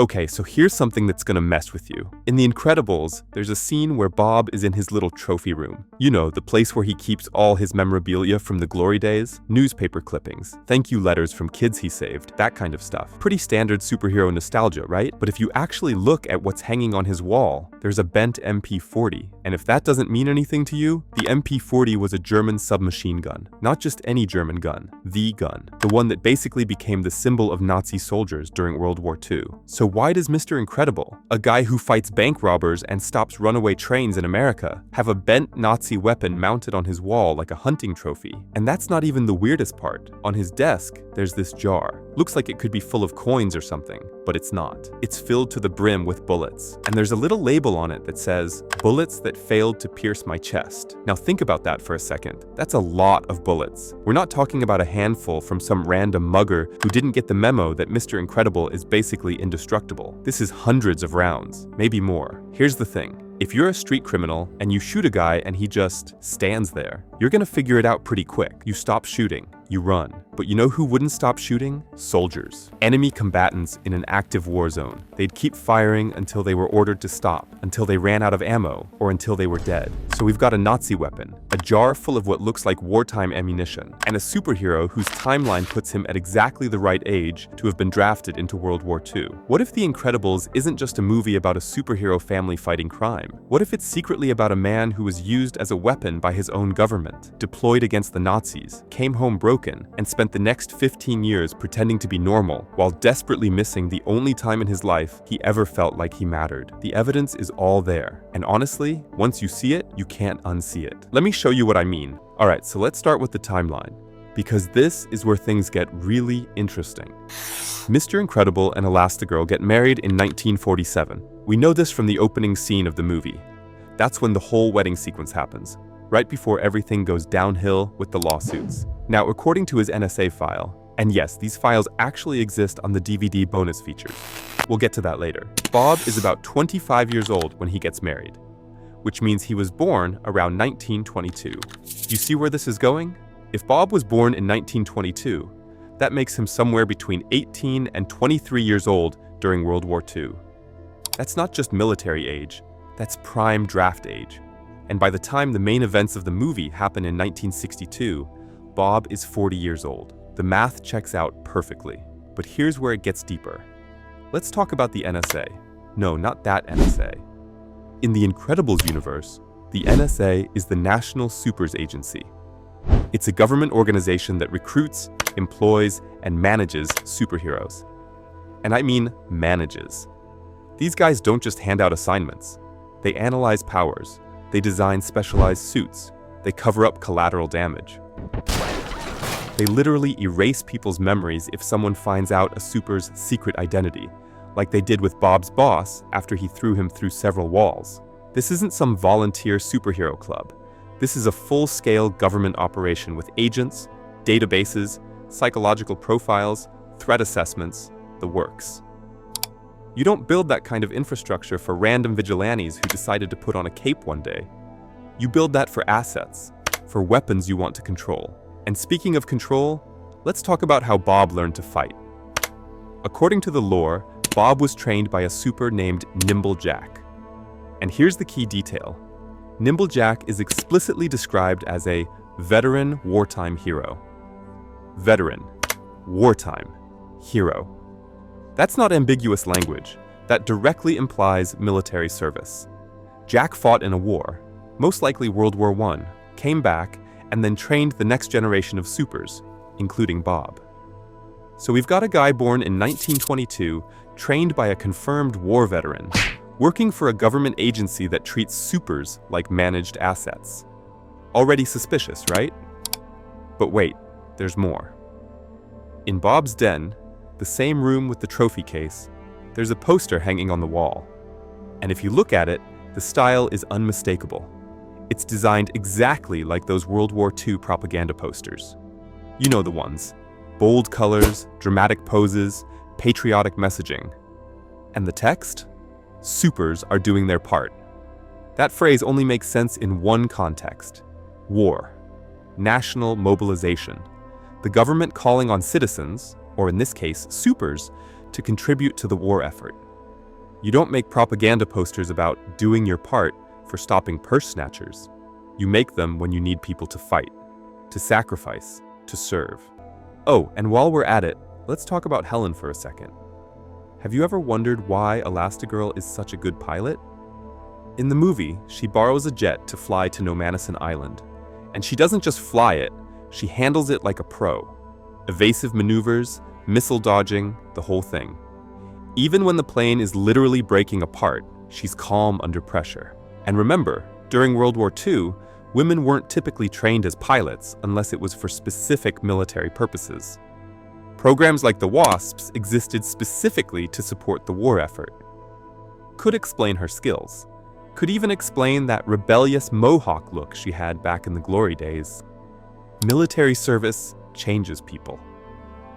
Okay, so here's something that's gonna mess with you. In The Incredibles, there's a scene where Bob is in his little trophy room. You know, the place where he keeps all his memorabilia from the glory days, newspaper clippings, thank you letters from kids he saved, that kind of stuff. Pretty standard superhero nostalgia, right? But if you actually look at what's hanging on his wall, there's a bent MP40. And if that doesn't mean anything to you, the MP40 was a German submachine gun. Not just any German gun, the gun. The one that basically became the symbol of Nazi soldiers during World War II. So why does Mr. Incredible, a guy who fights bank robbers and stops runaway trains in America, have a bent Nazi weapon mounted on his wall like a hunting trophy? And that's not even the weirdest part. On his desk, there's this jar. Looks like it could be full of coins or something, but it's not. It's filled to the brim with bullets. And there's a little label on it that says, "Bullets that failed to pierce my chest." Now think about that for a second. That's a lot of bullets. We're not talking about a handful from some random mugger who didn't get the memo that Mr. Incredible is basically indestructible. This is hundreds of rounds, maybe more. Here's the thing. If you're a street criminal and you shoot a guy and he just stands there, you're gonna figure it out pretty quick. You stop shooting, you run. But you know who wouldn't stop shooting? Soldiers. Enemy combatants in an active war zone. They'd keep firing until they were ordered to stop, until they ran out of ammo, or until they were dead. So we've got a Nazi weapon, a jar full of what looks like wartime ammunition, and a superhero whose timeline puts him at exactly the right age to have been drafted into World War II. What if The Incredibles isn't just a movie about a superhero family fighting crime? What if it's secretly about a man who was used as a weapon by his own government, deployed against the Nazis, came home broken, and spent the next 15 years pretending to be normal, while desperately missing the only time in his life he ever felt like he mattered? The evidence is all there, and honestly, once you see it, you can't unsee it. Let me show you what I mean. Alright, so let's start with the timeline, because this is where things get really interesting. Mr. Incredible and Elastigirl get married in 1947. We know this from the opening scene of the movie. That's when the whole wedding sequence happens, right before everything goes downhill with the lawsuits. Now, according to his NSA file, and yes, these files actually exist on the DVD bonus features. We'll get to that later. Bob is about 25 years old when he gets married, which means he was born around 1922. You see where this is going? If Bob was born in 1922, that makes him somewhere between 18 and 23 years old during World War II. That's not just military age, that's prime draft age. And by the time the main events of the movie happen in 1962, Bob is 40 years old. The math checks out perfectly. But here's where it gets deeper. Let's talk about the NSA. No, not that NSA. In the Incredibles universe, the NSA is the National Supers Agency. It's a government organization that recruits, employs, and manages superheroes. And I mean manages. These guys don't just hand out assignments. They analyze powers. They design specialized suits. They cover up collateral damage. They literally erase people's memories if someone finds out a super's secret identity, like they did with Bob's boss after he threw him through several walls. This isn't some volunteer superhero club. This is a full-scale government operation with agents, databases, psychological profiles, threat assessments, the works. You don't build that kind of infrastructure for random vigilantes who decided to put on a cape one day. You build that for assets, for weapons you want to control. And speaking of control, let's talk about how Bob learned to fight. According to the lore, Bob was trained by a super named Nimble Jack. And here's the key detail. Nimble Jack is explicitly described as a veteran wartime hero. Veteran, wartime, hero. That's not ambiguous language. That directly implies military service. Jack fought in a war, most likely World War I, came back, and then trained the next generation of supers, including Bob. So we've got a guy born in 1922, trained by a confirmed war veteran, working for a government agency that treats supers like managed assets. Already suspicious, right? But wait, there's more. In Bob's den, the same room with the trophy case, there's a poster hanging on the wall. And if you look at it, the style is unmistakable. It's designed exactly like those World War II propaganda posters. You know the ones. Bold colors, dramatic poses, patriotic messaging. And the text? Supers are doing their part. That phrase only makes sense in one context. War. National mobilization. The government calling on citizens, or in this case, supers, to contribute to the war effort. You don't make propaganda posters about doing your part for stopping purse snatchers. You make them when you need people to fight, to sacrifice, to serve. Oh, and while we're at it, let's talk about Helen for a second. Have you ever wondered why Elastigirl is such a good pilot? In the movie, she borrows a jet to fly to Nomanison Island. And she doesn't just fly it, she handles it like a pro. Evasive maneuvers, missile dodging, the whole thing. Even when the plane is literally breaking apart, she's calm under pressure. And remember, during World War II, women weren't typically trained as pilots unless it was for specific military purposes. Programs like the WASPs existed specifically to support the war effort. Could explain her skills. Could even explain that rebellious mohawk look she had back in the glory days. Military service changes people.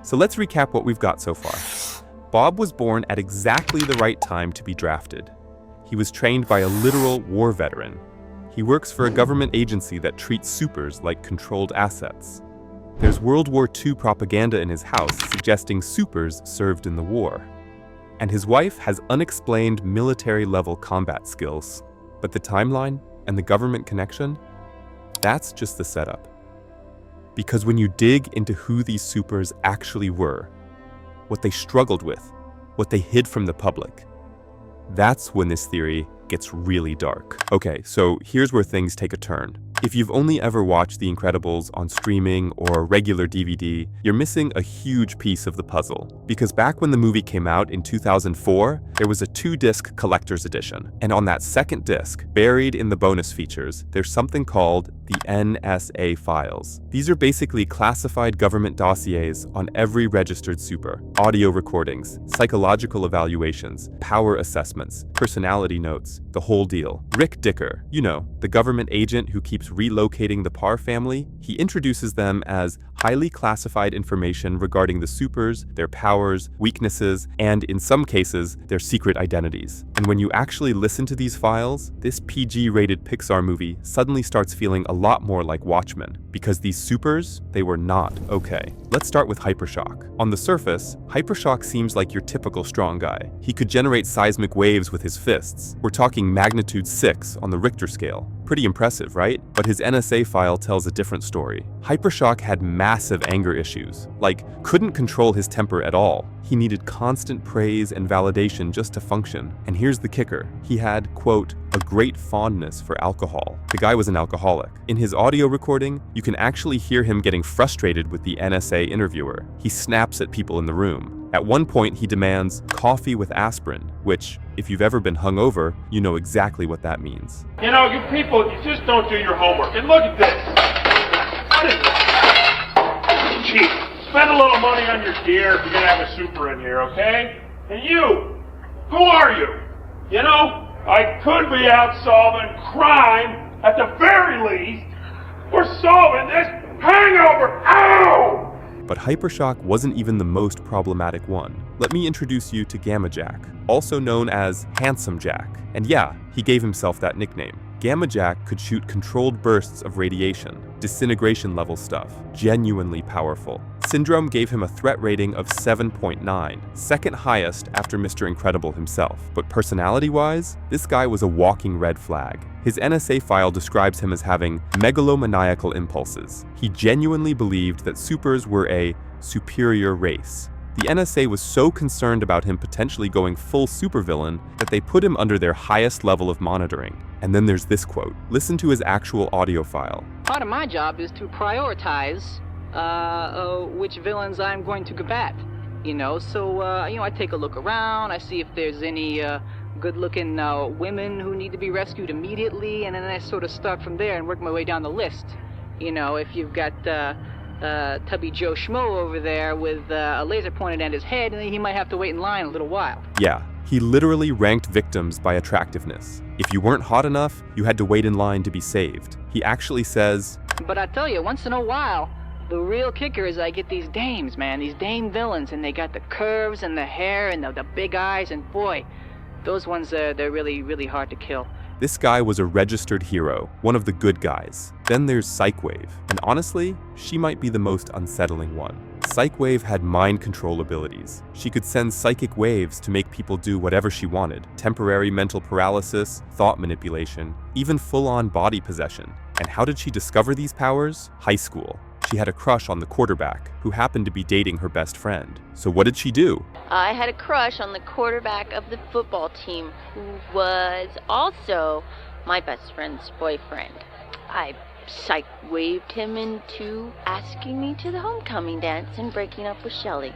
So let's recap what we've got so far. Bob was born at exactly the right time to be drafted. He was trained by a literal war veteran. He works for a government agency that treats supers like controlled assets. There's World War II propaganda in his house suggesting supers served in the war. And his wife has unexplained military-level combat skills. But the timeline and the government connection? That's just the setup. Because when you dig into who these supers actually were, what they struggled with, what they hid from the public, that's when this theory gets really dark. Okay, so here's where things take a turn. If you've only ever watched The Incredibles on streaming or regular DVD, you're missing a huge piece of the puzzle. Because back when the movie came out in 2004, there was a 2-disc collector's edition. And on that second disc, buried in the bonus features, there's something called the NSA files. These are basically classified government dossiers on every registered super. Audio recordings, psychological evaluations, power assessments, personality notes, the whole deal. Rick Dicker, you know, the government agent who keeps relocating the Parr family, he introduces them as highly classified information regarding the supers, their powers, weaknesses, and in some cases, their secret identities. And when you actually listen to these files, this PG-rated Pixar movie suddenly starts feeling a lot more like Watchmen, because these supers, they were not okay. Let's start with Hypershock. On the surface, Hypershock seems like your typical strong guy. He could generate seismic waves with his fists. We're talking magnitude 6 on the Richter scale. Pretty impressive, right? But his NSA file tells a different story. Hypershock had massive anger issues, like couldn't control his temper at all. He needed constant praise and validation just to function. And here's the kicker. He had, quote, a great fondness for alcohol. The guy was an alcoholic. In his audio recording, you can actually hear him getting frustrated with the NSA interviewer. He snaps at people in the room. At one point, he demands coffee with aspirin, which, if you've ever been hungover, you know exactly what that means. You know, you people, you just don't do your homework. And look at this. What is this? Cheap. Spend a little money on your gear if you're going to have a super in here, okay? And you, who are you? You know, I could be out solving crime. At the very least, we're solving this hangover. Ow! But Hypershock wasn't even the most problematic one. Let me introduce you to Gamma Jack, also known as Handsome Jack. And yeah, he gave himself that nickname. Gamma Jack could shoot controlled bursts of radiation, disintegration level stuff, genuinely powerful. Syndrome gave him a threat rating of 7.9, second highest after Mr. Incredible himself. But personality-wise, this guy was a walking red flag. His NSA file describes him as having megalomaniacal impulses. He genuinely believed that supers were a superior race. The NSA was so concerned about him potentially going full supervillain that they put him under their highest level of monitoring. And then there's this quote. Listen to his actual audio file. Part of my job is to prioritize which villains I'm going to combat. You know, so I take a look around, I see if there's any good-looking women who need to be rescued immediately, and then I sort of start from there and work my way down the list. You know, if you've got Tubby Joe Schmo over there with a laser pointed at his head, and he might have to wait in line a little while. Yeah, he literally ranked victims by attractiveness. If you weren't hot enough, you had to wait in line to be saved. He actually says, but I tell you, once in a while, the real kicker is I get these dames, man, these dame villains, and they got the curves and the hair and the big eyes, and boy, those ones, they're really, really hard to kill. This guy was a registered hero, one of the good guys. Then there's Psychwave, and honestly, she might be the most unsettling one. Psych Wave had mind control abilities. She could send psychic waves to make people do whatever she wanted. Temporary mental paralysis, thought manipulation, even full-on body possession. And how did she discover these powers? High school. She had a crush on the quarterback, who happened to be dating her best friend. So what did she do? I had a crush on the quarterback of the football team, who was also my best friend's boyfriend. I psych-waved him into asking me to the homecoming dance and breaking up with Shelley.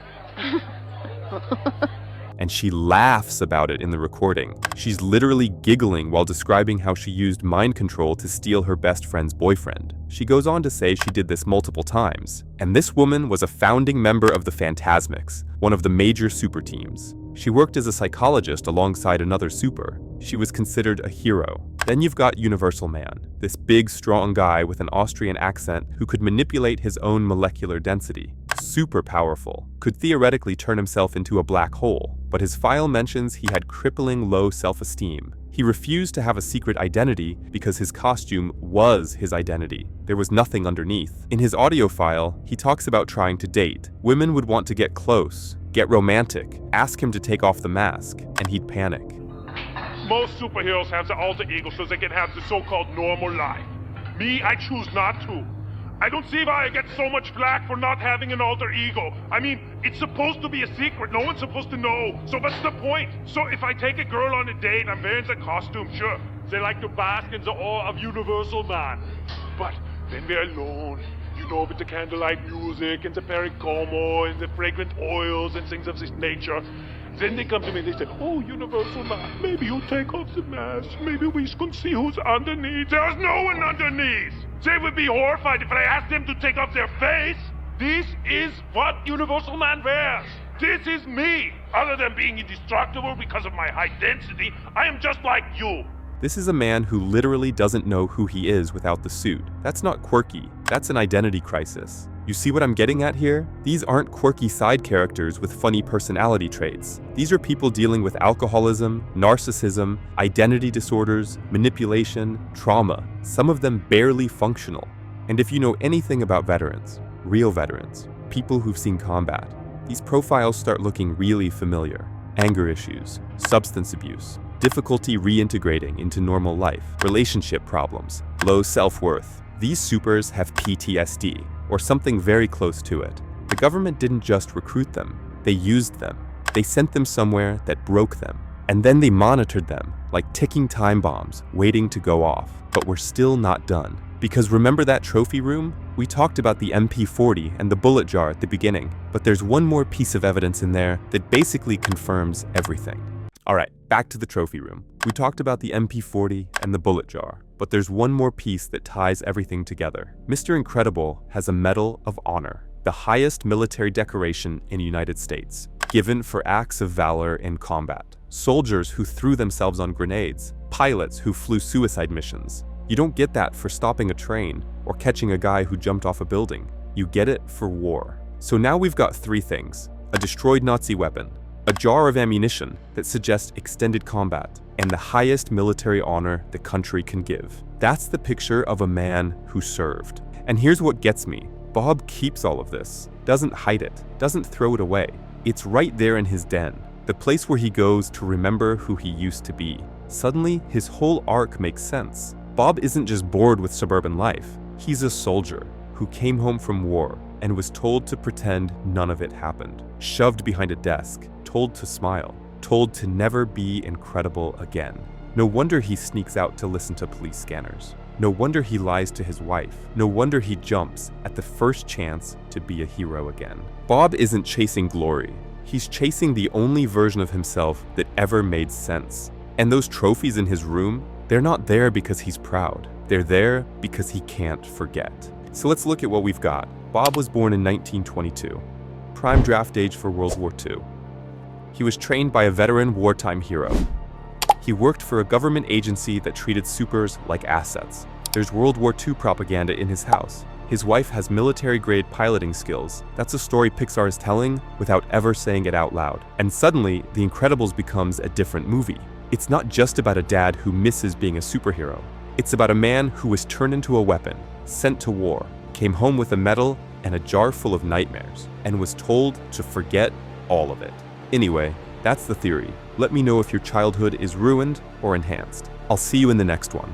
And she laughs about it in the recording. She's literally giggling while describing how she used mind control to steal her best friend's boyfriend. She goes on to say she did this multiple times. And this woman was a founding member of the Phantasmics, one of the major super teams. She worked as a psychologist alongside another super. She was considered a hero. Then you've got Universal Man, this big, strong guy with an Austrian accent who could manipulate his own molecular density. Super powerful, could theoretically turn himself into a black hole, but his file mentions he had crippling low self-esteem. He refused to have a secret identity because his costume was his identity. There was nothing underneath. In his audio file, he talks about trying to date. Women would want to get close, get romantic, ask him to take off the mask, and he'd panic. Most superheroes have the alter ego so they can have the so-called normal life. Me, I choose not to. I don't see why I get so much flack for not having an alter ego. I mean, it's supposed to be a secret. No one's supposed to know. So what's the point? So if I take a girl on a date, I'm wearing the costume, sure. They like to bask in the awe of Universal Man. But then we're alone, you know, with the candlelight music and the pericomo and the fragrant oils and things of this nature. Then they come to me and they say, oh, Universal Man, maybe you take off the mask. Maybe we can see who's underneath. There's no one underneath. They would be horrified if I asked them to take off their face. This is what Universal Man wears. This is me. Other than being indestructible because of my high density, I am just like you. This is a man who literally doesn't know who he is without the suit. That's not quirky. That's an identity crisis. You see what I'm getting at here? These aren't quirky side characters with funny personality traits. These are people dealing with alcoholism, narcissism, identity disorders, manipulation, trauma, some of them barely functional. And if you know anything about veterans, real veterans, people who've seen combat, these profiles start looking really familiar. Anger issues, substance abuse, difficulty reintegrating into normal life, relationship problems, low self-worth. These supers have PTSD, or something very close to it. The government didn't just recruit them, they used them. They sent them somewhere that broke them. And then they monitored them, like ticking time bombs, waiting to go off. But we're still not done. Because remember that trophy room? We talked about the MP40 and the bullet jar at the beginning, but there's one more piece of evidence in there that basically confirms everything. Alright, back to the trophy room. We talked about the MP40 and the bullet jar, but there's one more piece that ties everything together. Mr. Incredible has a Medal of Honor, the highest military decoration in the United States, given for acts of valor in combat. Soldiers who threw themselves on grenades, pilots who flew suicide missions. You don't get that for stopping a train or catching a guy who jumped off a building. You get it for war. So now we've got three things: a destroyed Nazi weapon, a jar of ammunition that suggests extended combat, and the highest military honor the country can give. That's the picture of a man who served. And here's what gets me. Bob keeps all of this, doesn't hide it, doesn't throw it away. It's right there in his den, the place where he goes to remember who he used to be. Suddenly, his whole arc makes sense. Bob isn't just bored with suburban life. He's a soldier who came home from war and was told to pretend none of it happened, shoved behind a desk, told to smile, told to never be incredible again. No wonder he sneaks out to listen to police scanners. No wonder he lies to his wife. No wonder he jumps at the first chance to be a hero again. Bob isn't chasing glory. He's chasing the only version of himself that ever made sense. And those trophies in his room, they're not there because he's proud. They're there because he can't forget. So let's look at what we've got. Bob was born in 1922, prime draft age for World War II. He was trained by a veteran wartime hero. He worked for a government agency that treated supers like assets. There's World War II propaganda in his house. His wife has military-grade piloting skills. That's a story Pixar is telling without ever saying it out loud. And suddenly, The Incredibles becomes a different movie. It's not just about a dad who misses being a superhero. It's about a man who was turned into a weapon, sent to war, came home with a medal, and a jar full of nightmares, and was told to forget all of it. Anyway, that's the theory. Let me know if your childhood is ruined or enhanced. I'll see you in the next one.